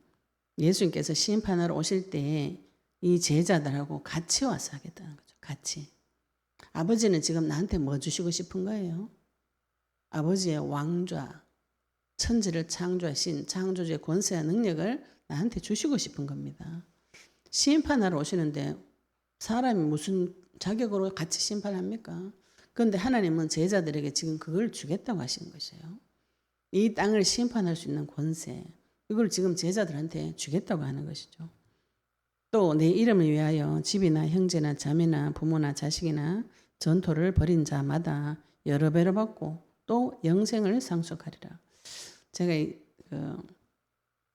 Speaker 1: 예수님께서 심판하러 오실 때 이 제자들하고 같이 와서 하겠다는 거죠. 같이. 아버지는 지금 나한테 뭐 주시고 싶은 거예요? 아버지의 왕좌, 천지를 창조하신 창조주의 권세와 능력을 나한테 주시고 싶은 겁니다. 심판하러 오시는데 사람이 무슨 자격으로 같이 심판합니까? 그런데 하나님은 제자들에게 지금 그걸 주겠다고 하시는 것이에요. 이 땅을 심판할 수 있는 권세, 이걸 지금 제자들한테 주겠다고 하는 것이죠. 또 내 이름을 위하여 집이나 형제나 자매나 부모나 자식이나 전토를 벌인 자마다 여러 배로 받고 또 영생을 상속하리라. 제가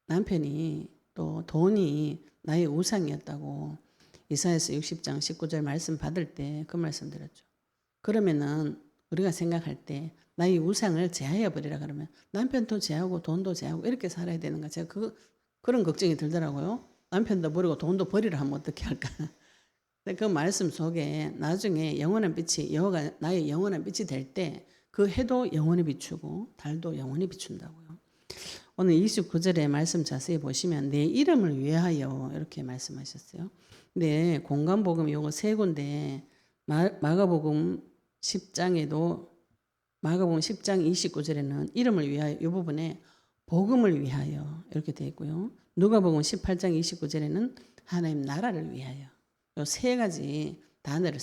Speaker 1: 남편이 또 돈이 나의 우상이었다고 이사야서 60장 19절 말씀 받을 때 그 말씀 드렸죠. 그러면은 우리가 생각할 때 나의 우상을 제하여 버리라 그러면 남편도 제하고 돈도 제하고 이렇게 살아야 되는가? 제가 그런 걱정이 들더라고요. 남편도 버리고 돈도 버리라 하면 어떻게 할까? 근데 그 말씀 속에 나중에 영원한 빛이 여호가 나의 영원한 빛이 될 때 그 해도 영원히 비추고 달도 영원히 비춘다고요. 오늘 29절의 말씀 자세히 보시면 내 이름을 위하여 이렇게 말씀하셨어요. 네, 공간복음 요거 세 군데 마가복음 10장에도 마가복음 10장 29절에는 이름을 위하여 이 부분에 복음을 위하여 이렇게 되어 있고요. 누가복음 18장 29절에는 하나님 나라를 위하여 이 세 가지 단어를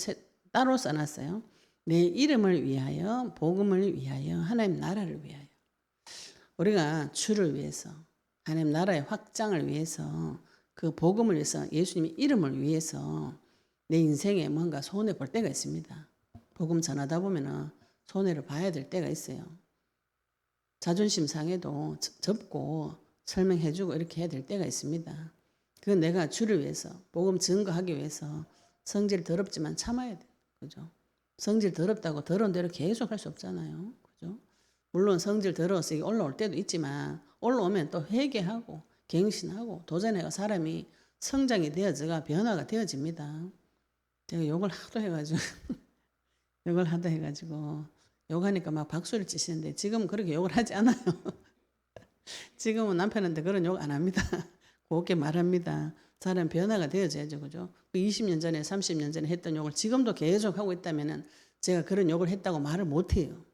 Speaker 1: 따로 써놨어요. 내 이름을 위하여, 복음을 위하여, 하나님 나라를 위하여. 우리가 주를 위해서, 하나님 나라의 확장을 위해서, 그 복음을 위해서, 예수님의 이름을 위해서 내 인생에 뭔가 손해 볼 때가 있습니다. 복음 전하다 보면 손해를 봐야 될 때가 있어요. 자존심 상해도 접고 설명해주고 이렇게 해야 될 때가 있습니다. 그건 내가 주를 위해서, 복음 증거하기 위해서 성질 더럽지만 참아야 돼. 그죠? 성질 더럽다고 더러운 대로 계속 할 수 없잖아요. 그죠? 물론 성질 더러워서 올라올 때도 있지만 올라오면 또 회개하고 갱신하고 도전해가 사람이 성장이 되어져가 변화가 되어집니다. 제가 욕을 하도 해가지고 욕하니까 막 박수를 치시는데 지금은 그렇게 욕을 하지 않아요. 지금은 남편한테 그런 욕 안 합니다. 곱게 말합니다. 사람 변화가 되어져야죠. 그죠? 20년 전에 30년 전에 했던 욕을 지금도 계속 하고 있다면 제가 그런 욕을 했다고 말을 못해요.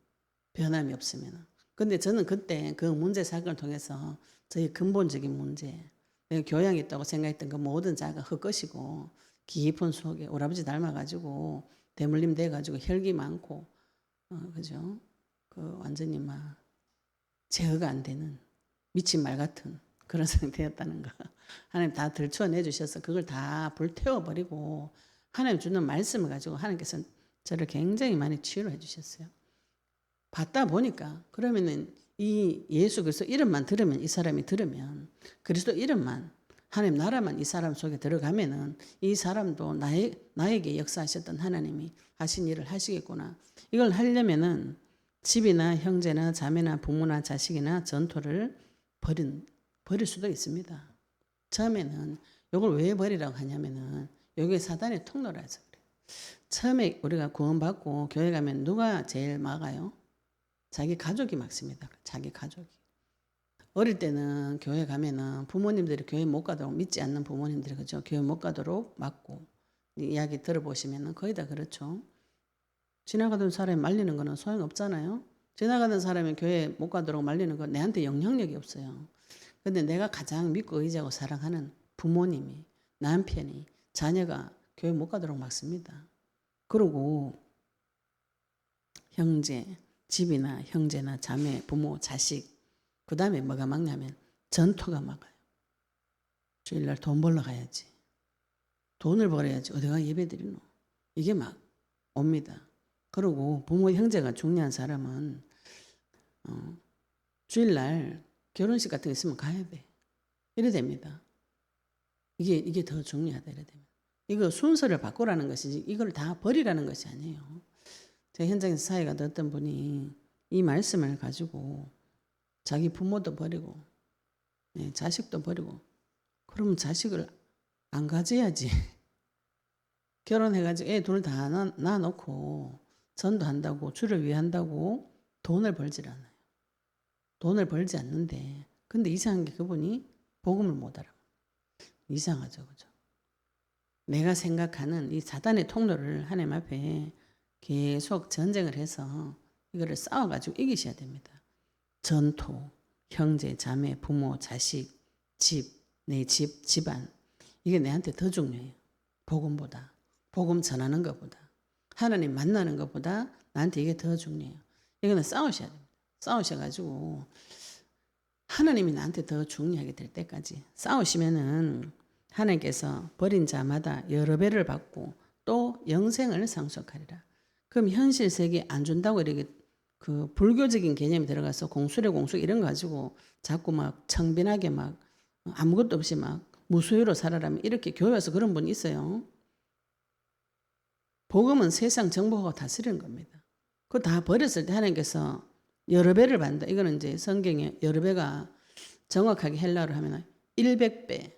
Speaker 1: 변함이 없으면. 근데 저는 그때 그 문제 사건을 통해서 저희 근본적인 문제, 내가 교양이 있다고 생각했던 그 모든 자가 헛것이고 깊은 속에 우리 아버지 닮아가지고 대물림 돼가지고 혈기 많고 그죠? 그 완전히 막 제어가 안 되는 미친 말 같은 그런 상태였다는 거. 하나님 다 들춰내 주셔서 그걸 다 불태워버리고 하나님 주는 말씀을 가지고 하나님께서 저를 굉장히 많이 치유를 해주셨어요. 받다 보니까 그러면은 이 예수 그리스도 이름만 들으면 이 사람이 들으면 그리스도 이름만 하나님 나라만 이 사람 속에 들어가면은 이 사람도 나에게 역사하셨던 하나님이 하신 일을 하시겠구나. 이걸 하려면은 집이나 형제나 자매나 부모나 자식이나 전토를 버릴 수도 있습니다. 처음에는 이걸 왜 버리라고 하냐면은 여기 사단의 통로라서 그래요. 처음에 우리가 구원받고 교회 가면 누가 제일 막아요? 자기 가족이 막습니다. 자기 가족이. 어릴 때는 교회 가면은 부모님들이 교회 못 가도록 믿지 않는 부모님들이 그죠? 교회 못 가도록 막고 이야기 들어보시면은 거의 다 그렇죠. 지나가던 사람이 말리는 거는 소용없잖아요. 지나가던 사람이 교회 못 가도록 말리는 건 내한테 영향력이 없어요. 근데 내가 가장 믿고 의지하고 사랑하는 부모님이 남편이 자녀가 교회 못 가도록 막습니다. 그리고 형제, 집이나 형제나 자매, 부모, 자식 그 다음에 뭐가 막냐면 전토가 막아요. 주일날 돈 벌러 가야지. 돈을 벌어야지. 어디가 예배 드리노? 이게 막 옵니다. 그리고 부모 형제가 중요한 사람은 주일날 결혼식 같은 거 있으면 가야 돼. 이래 됩니다. 이게 더 중요하다 이래 되면. 이거 순서를 바꾸라는 것이지 이걸 다 버리라는 것이 아니에요. 제 현장에서 사회가 어떤 분이 이 말씀을 가지고 자기 부모도 버리고 자식도 버리고 그러면 자식을 안 가져야지. 결혼해가지고 애 둘 다 낳아놓고 전도한다고 주를 위해 한다고 돈을 벌질 않아요. 돈을 벌지 않는데 근데 이상한 게 그분이 복음을 못 알아. 이상하죠. 그죠? 내가 생각하는 이 사단의 통로를 하나님 앞에 계속 전쟁을 해서 이거를 싸워가지고 이기셔야 됩니다. 전토, 형제, 자매, 부모, 자식, 집, 내 집, 집안 이게 내한테 더 중요해요. 복음보다. 복음 전하는 것보다. 하나님 만나는 것보다 나한테 이게 더 중요해요. 이거는 싸우셔야 됩니다. 싸우셔가지고 하나님이 나한테 더 중요하게 될 때까지 싸우시면은 하나님께서 버린 자마다 여러 배를 받고 또 영생을 상속하리라. 그럼 현실 세계 안 준다고 이렇게 그 불교적인 개념이 들어가서 공수래 공수 이런 거 가지고 자꾸 막 청빈하게 막 아무것도 없이 막 무소유로 살아라면 이렇게 교회 와서 그런 분이 있어요. 복음은 세상 정복하고 다스리는 겁니다. 그거 다 버렸을 때 하나님께서 여러 배를 받는다. 이거는 이제 성경에 여러 배가 정확하게 헬라어로 하면 100배,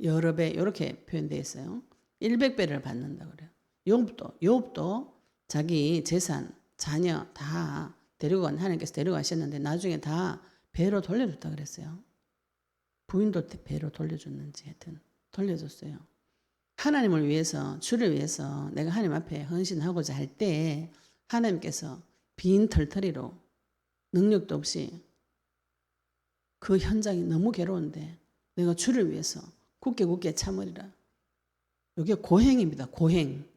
Speaker 1: 여러 배 이렇게 표현되어 있어요. 100배를 받는다 그래요. 욥도 자기 재산, 자녀 다 하나님께서 데려가셨는데 나중에 다 배로 돌려줬다 그랬어요. 부인도 배로 돌려줬는지 하여튼 돌려줬어요. 하나님을 위해서 주를 위해서 내가 하나님 앞에 헌신하고자 할 때 하나님께서 빈 털터리로 능력도 없이 그 현장이 너무 괴로운데 내가 주를 위해서 굳게 참으리라. 이게 고행입니다. 고행.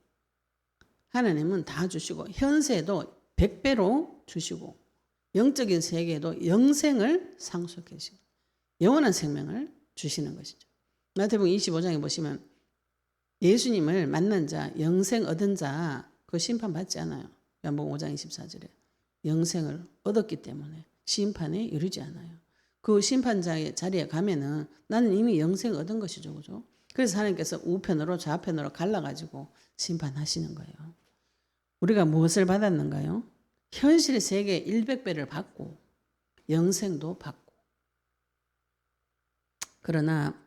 Speaker 1: 하나님은 다 주시고 현세도 100배로 주시고 영적인 세계에도 영생을 상속해 주시고 영원한 생명을 주시는 것이죠. 마태복음 25장에 보시면 예수님을 만난 자, 영생 얻은 자 그 심판받지 않아요. 요한복음 5장 24절에 영생을 얻었기 때문에 심판에 이르지 않아요. 그 심판자의 자리에 가면은 나는 이미 영생을 얻은 것이죠. 그죠? 그래서 하나님께서 우편으로 좌편으로 갈라가지고 심판하시는 거예요. 우리가 무엇을 받았는가요? 현실의 세계 100배를 받고 영생도 받고 그러나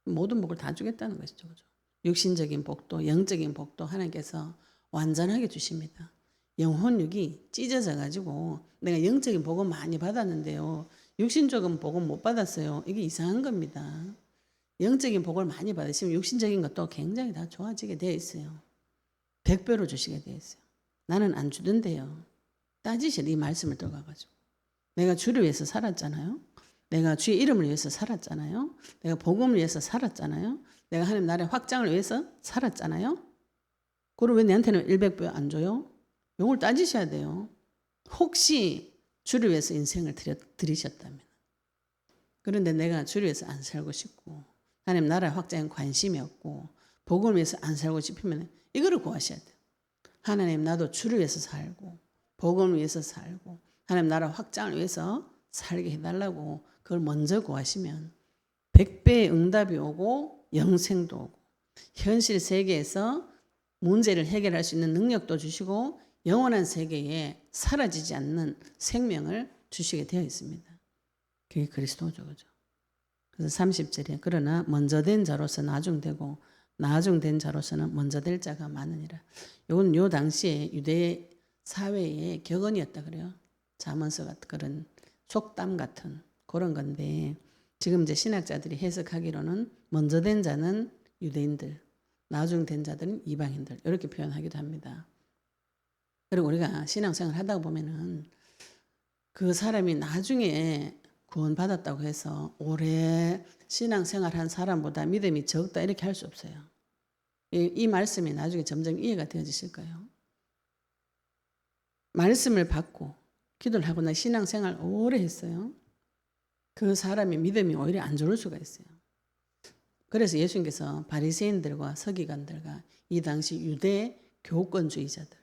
Speaker 1: 모든 복을 다 주겠다는 것이죠. 그죠? 육신적인 복도 영적인 복도 하나님께서 완전하게 주십니다. 영혼육이 찢어져 가지고 내가 영적인 복은 많이 받았는데요. 육신적인 복은 못 받았어요. 이게 이상한 겁니다. 영적인 복을 많이 받으시면 육신적인 것도 굉장히 다 좋아지게 되어 있어요. 100배로 주시게 되어 있어요. 나는 안 주던데요. 따지셔 이 말씀을 들어가가지고. 내가 주를 위해서 살았잖아요. 내가 주의 이름을 위해서 살았잖아요. 내가 복음을 위해서 살았잖아요. 내가 하나님 나라의 확장을 위해서 살았잖아요. 그럼 왜 내한테는 100배 안 줘요? 요걸 따지셔야 돼요. 혹시 주를 위해서 인생을 들이셨다면. 그런데 내가 주를 위해서 안 살고 싶고 하나님 나라의 확장에 관심이 없고 복음을 위해서 안 살고 싶으면 이거를 구하셔야 돼요. 하나님 나도 주를 위해서 살고 복음을 위해서 살고 하나님 나라 확장을 위해서 살게 해달라고 그걸 먼저 구하시면 100배의 응답이 오고 영생도 오고 현실 세계에서 문제를 해결할 수 있는 능력도 주시고 영원한 세계에 사라지지 않는 생명을 주시게 되어 있습니다. 그게 그리스도죠. 그죠? 그래서 30절에 그러나 먼저 된 자로서 나중되고 나중된 자로서는 먼저 될 자가 많으니라. 이건 요 당시에 유대 사회의 격언이었다 그래요. 잠언서 같은 그런 속담 같은 그런 건데 지금 이제 신학자들이 해석하기로는 먼저 된 자는 유대인들, 나중된 자들은 이방인들 이렇게 표현하기도 합니다. 그리고 우리가 신앙생활 하다 보면은 그 사람이 나중에 구원받았다고 해서 오래 신앙생활한 사람보다 믿음이 적다 이렇게 할 수 없어요. 이 말씀이 나중에 점점 이해가 되어지실 거예요. 말씀을 받고 기도를 하고 나 신앙생활 오래 했어요. 그 사람의 믿음이 오히려 안 좋을 수가 있어요. 그래서 예수님께서 바리새인들과 서기관들과 이 당시 유대 교권주의자들,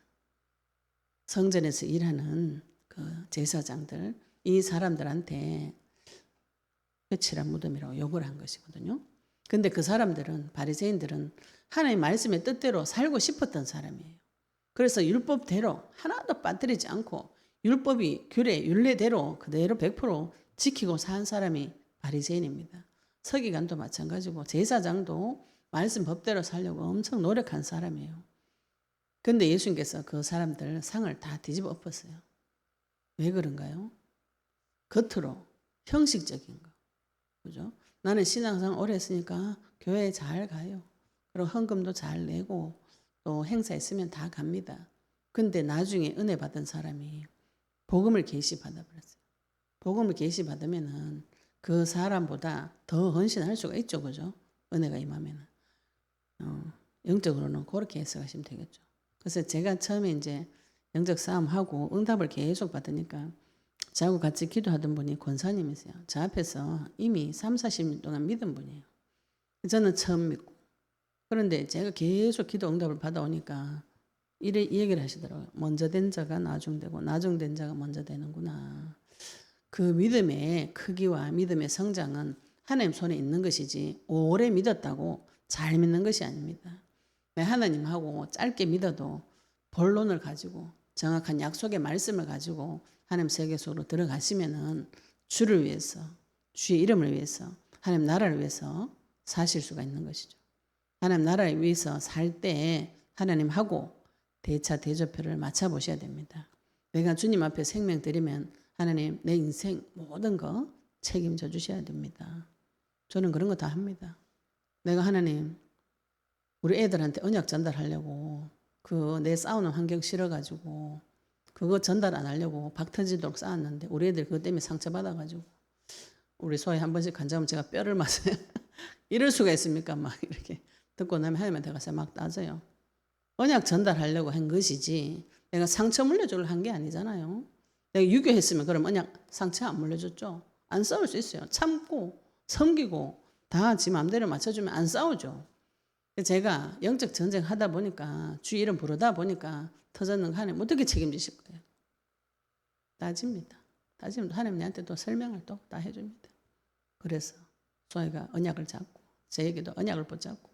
Speaker 1: 성전에서 일하는 그 제사장들, 이 사람들한테 회칠한 무덤이라고 욕을 한 것이거든요. 근데 그 사람들은 바리새인들은 하나님의 말씀의 뜻대로 살고 싶었던 사람이에요. 그래서 율법대로 하나도 빠뜨리지 않고 율법이 규례, 율례대로 그대로 100% 지키고 산 사람이 바리새인입니다. 서기관도 마찬가지고 제사장도 말씀 법대로 살려고 엄청 노력한 사람이에요. 그런데 예수님께서 그 사람들 상을 다 뒤집어 엎었어요. 왜 그런가요? 겉으로 형식적인 거. 그죠? 나는 신앙생활 오래 했으니까 교회에 잘 가요. 그리고 헌금도 잘 내고 또 행사 있으면 다 갑니다. 근데 나중에 은혜 받은 사람이 복음을 계시받아 버렸어요. 복음을 계시받으면은 그 사람보다 더 헌신할 수가 있죠. 그죠? 은혜가 임하면은. 영적으로는 그렇게 해석하시면 되겠죠. 그래서 제가 처음에 이제 영적 싸움하고 응답을 계속 받으니까 저하고 같이 기도하던 분이 권사님이세요. 저 앞에서 이미 3, 40년 동안 믿은 분이에요. 저는 처음 믿고. 그런데 제가 계속 기도 응답을 받아오니까 이 얘기를 하시더라고요. 먼저 된 자가 나중되고 나중된 자가 먼저 되는구나. 그 믿음의 크기와 믿음의 성장은 하나님 손에 있는 것이지 오래 믿었다고 잘 믿는 것이 아닙니다. 하나님하고 짧게 믿어도 본론을 가지고 정확한 약속의 말씀을 가지고 하나님 세계 속으로 들어가시면은 주를 위해서, 주의 이름을 위해서, 하나님 나라를 위해서 사실 수가 있는 것이죠. 하나님 나라를 위해서 살 때 하나님하고 대차 대조표를 맞춰 보셔야 됩니다. 내가 주님 앞에 생명 드리면 하나님 내 인생 모든 거 책임져 주셔야 됩니다. 저는 그런 거 다 합니다. 내가 하나님 우리 애들한테 언약 전달하려고 그 내 싸우는 환경 싫어가지고 그거 전달 안 하려고 박 터지도록 쌓았는데 우리 애들 그것 때문에 상처받아가지고 우리 소위 한 번씩 간장하면 제가 뼈를 맞아요. 이럴 수가 있습니까? 막 이렇게 듣고 나면 하나님한테 가서 막 따져요. 언약 전달하려고 한 것이지 내가 상처 물려주려 한 게 아니잖아요. 내가 유교했으면 그럼 언약 상처 안 물려줬죠. 안 싸울 수 있어요. 참고 섬기고 다 지 마음대로 맞춰주면 안 싸우죠. 제가 영적 전쟁 하다 보니까 주 이름 부르다 보니까 터졌는 거 하나님 어떻게 책임지실 거예요? 따집니다. 따지면 하나님 나한테 또 설명을 또 다 해줍니다. 그래서 소희가 언약을 잡고 저에게도 언약을 붙잡고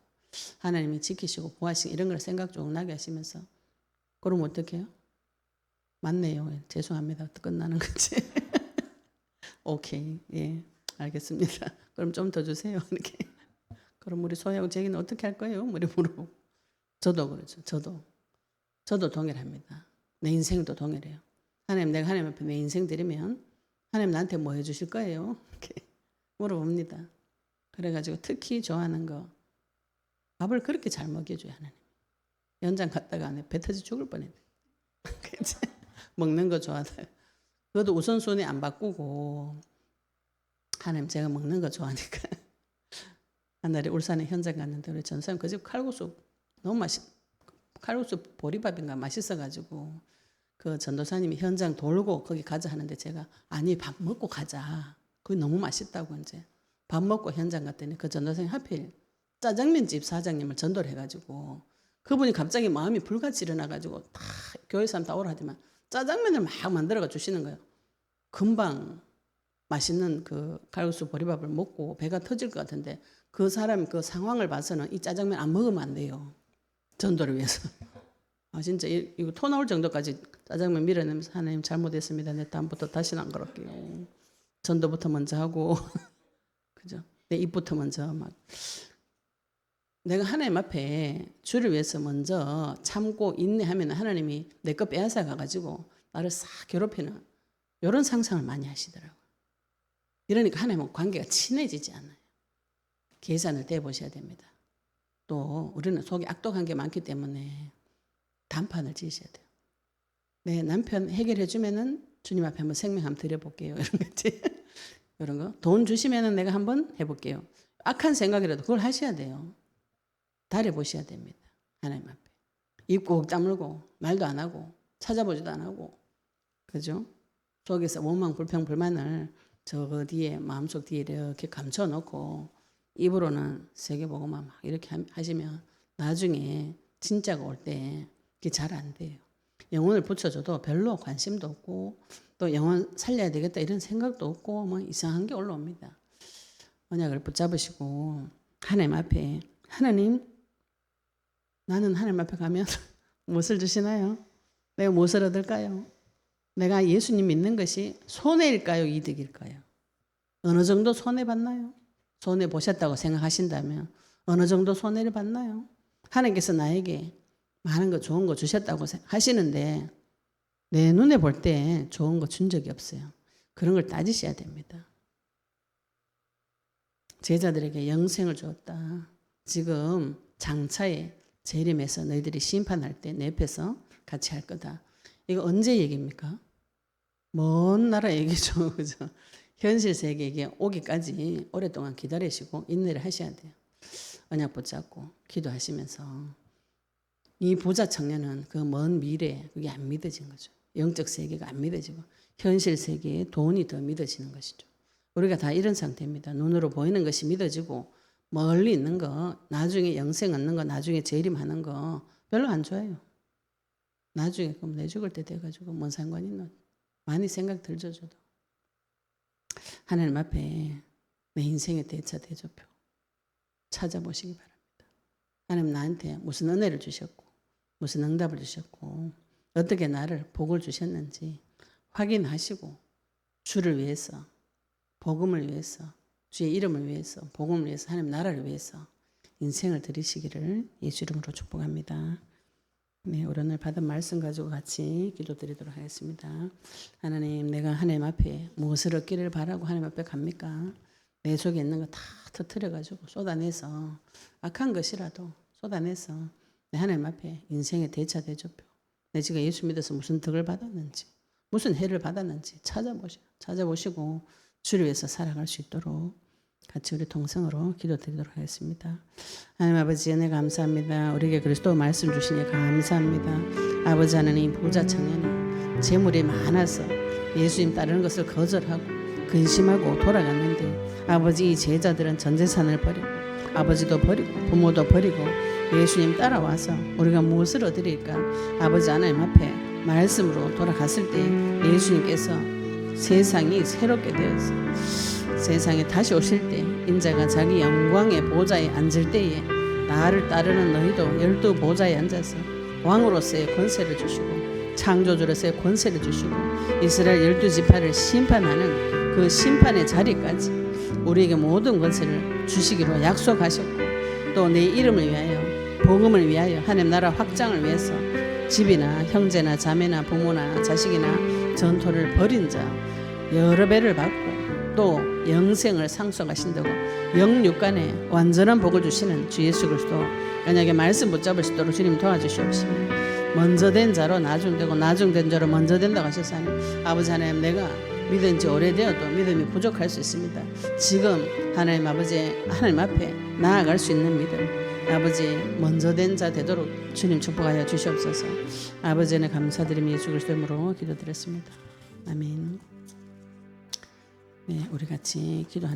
Speaker 1: 하나님이 지키시고 보호하시고 이런 걸 생각 좀 나게 하시면서 그러면 어떻게 해요? 맞네요. 죄송합니다. 끝나는 거지. 오케이. 예, 알겠습니다. 그럼 좀 더 주세요. 이렇게. 그럼 우리 소희하고 제기는 어떻게 할 거예요? 물어보고. 저도 그렇죠. 저도 동일합니다. 내 인생도 동일해요. 하나님 내가 하나님 앞에 내 인생 드리면 하나님 나한테 뭐 해주실 거예요? 이렇게 물어봅니다. 그래가지고 특히 좋아하는 거 밥을 그렇게 잘 먹여줘요. 하나님. 연장 갔다가 안에 배 터져 죽을 뻔했네. 먹는 거 좋아해요. 그것도 우선순위 안 바꾸고 하나님 제가 먹는 거 좋아하니까 한 날에 울산에 현장 갔는데 우리 전사님 그 집 칼국수 너무 칼국수 보리밥인가 맛있어가지고 그 전도사님이 현장 돌고 거기 가자 하는데 제가 아니 밥 먹고 가자. 그게 너무 맛있다고 이제 밥 먹고 현장 갔더니 그 전도사님 하필 짜장면집 사장님을 전도를 해가지고 그분이 갑자기 마음이 불같이 일어나가지고 다 교회 사람 다 오라 하지만 짜장면을 막 만들어가 주시는 거예요. 금방 맛있는 그 칼국수 보리밥을 먹고 배가 터질 것 같은데 그 사람 그 상황을 봐서는 이 짜장면 안 먹으면 안 돼요. 전도를 위해서. 아 진짜 이거 토 나올 정도까지 짜장면 밀어내면서 하나님 잘못했습니다. 내 다음부터 다시는 안 그럴게요. 전도부터 먼저 하고 그죠? 내 입부터 먼저 막 내가 하나님 앞에 주를 위해서 먼저 참고 인내하면 하나님이 내 거 빼앗아 가가지고 나를 싹 괴롭히는 이런 상상을 많이 하시더라고요. 이러니까 하나님은 관계가 친해지지 않아요. 계산을 대보셔야 됩니다. 또 우리는 속에 악독한 게 많기 때문에 단판을 지으셔야 돼요. 내 남편 해결해 주면은 주님 앞에 한번 생명 한번 드려볼게요. 이런 거지. 이런 거. 돈 주시면은 내가 한번 해볼게요. 악한 생각이라도 그걸 하셔야 돼요. 달해보셔야 됩니다. 하나님 앞에. 입 꼭 다물고 말도 안 하고 찾아보지도 안 하고 그죠? 속에서 원망 불평 불만을 저 뒤에 마음속 뒤에 이렇게 감춰놓고 입으로는 세계복음만 막 이렇게 하시면 나중에 진짜가 올 때 그게 잘 안 돼요. 영혼을 붙여줘도 별로 관심도 없고 또 영혼 살려야 되겠다 이런 생각도 없고 뭐 이상한 게 올라옵니다. 언약을 붙잡으시고 하나님 앞에 하나님 나는 하나님 앞에 가면 무엇을 주시나요? 내가 무엇을 얻을까요? 내가 예수님 믿는 것이 손해일까요? 이득일까요? 어느 정도 손해봤나요? 손해보셨다고 생각하신다면 어느 정도 손해를 봤나요? 하나님께서 나에게 많은 거 좋은 거 주셨다고 하시는데 내 눈에 볼 때 좋은 거 준 적이 없어요. 그런 걸 따지셔야 됩니다. 제자들에게 영생을 주었다. 지금 장차에 재림에서 너희들이 심판할 때 내 옆에서 같이 할 거다. 이거 언제 얘기입니까? 먼 나라 얘기죠. 그죠? 현실 세계에 오기까지 오랫동안 기다리시고 인내를 하셔야 돼요. 언약 붙잡고 기도하시면서 이 부자 청년은 그 먼 미래 그게 안 믿어진 거죠. 영적 세계가 안 믿어지고 현실 세계에 돈이 더 믿어지는 것이죠. 우리가 다 이런 상태입니다. 눈으로 보이는 것이 믿어지고 멀리 있는 거 나중에 영생 얻는 거 나중에 재림하는 거 별로 안 좋아요. 나중에 그럼 내 죽을 때 돼가지고 뭔 상관이 있노? 많이 생각 들죠 저도. 하나님 앞에 내 인생의 대차 대조표 찾아보시기 바랍니다. 하나님 나한테 무슨 은혜를 주셨고 무슨 응답을 주셨고 어떻게 나를 복을 주셨는지 확인하시고 주를 위해서 복음을 위해서 주의 이름을 위해서 복음을 위해서 하나님 나라를 위해서 인생을 드리시기를 예수 이름으로 축복합니다. 네, 오늘 받은 말씀 가지고 같이 기도드리도록 하겠습니다. 하나님, 내가 하나님 앞에 무엇을 얻기를 바라고 하나님 앞에 갑니까? 내 속에 있는 거 다 터뜨려가지고 쏟아내서 악한 것이라도 쏟아내서 내 하나님 앞에 인생의 대차 대조표 내 지가 예수 믿어서 무슨 덕을 받았는지 무슨 해를 받았는지 찾아보시고 주를 위해서 살아갈 수 있도록 같이 우리 동성으로 기도드리도록 하겠습니다. 하나님 아버지 은혜 감사합니다. 우리에게 그리스도 말씀 주시니 감사합니다. 아버지 하나님 부자 청년이 재물이 많아서 예수님 따르는 것을 거절하고 근심하고 돌아갔는데 아버지 이 제자들은 전 재산을 버리고 아버지도 버리고 부모도 버리고 예수님 따라와서 우리가 무엇을 얻으릴까? 아버지 하나님 앞에 말씀으로 돌아갔을 때 예수님께서 세상이 새롭게 되어서 세상에 다시 오실 때 인자가 자기 영광의 보좌에 앉을 때에 나를 따르는 너희도 12 보좌에 앉아서 왕으로서의 권세를 주시고 창조주로서의 권세를 주시고 이스라엘 12지파를 심판하는 그 심판의 자리까지 우리에게 모든 권세를 주시기로 약속하셨고 또 내 이름을 위하여 복음을 위하여 하나님 나라 확장을 위해서 집이나 형제나 자매나 부모나 자식이나 전토를 벌인 자 여러 배를 받고 또 영생을 상속하신다고 영육간에 완전한 복을 주시는 주 예수 그리스도 만약에 말씀 붙잡을 수 있도록 주님 도와주시옵시며 먼저 된 자로 나중되고 나중된 자로 먼저 된다고 하셔서 하나님, 아버지 하나님, 내가 믿은 지 오래되어도 믿음이 부족할 수 있습니다. 지금 하나님 아버지, 하나님 앞에 나아갈 수 있는 믿음, 아버지 먼저 된 자 되도록 주님 축복하여 주시옵소서. 아버지는 감사드리며 예수 그리스도의 이름으로 기도드렸습니다. 아멘. 네, 우리 같이 기도하는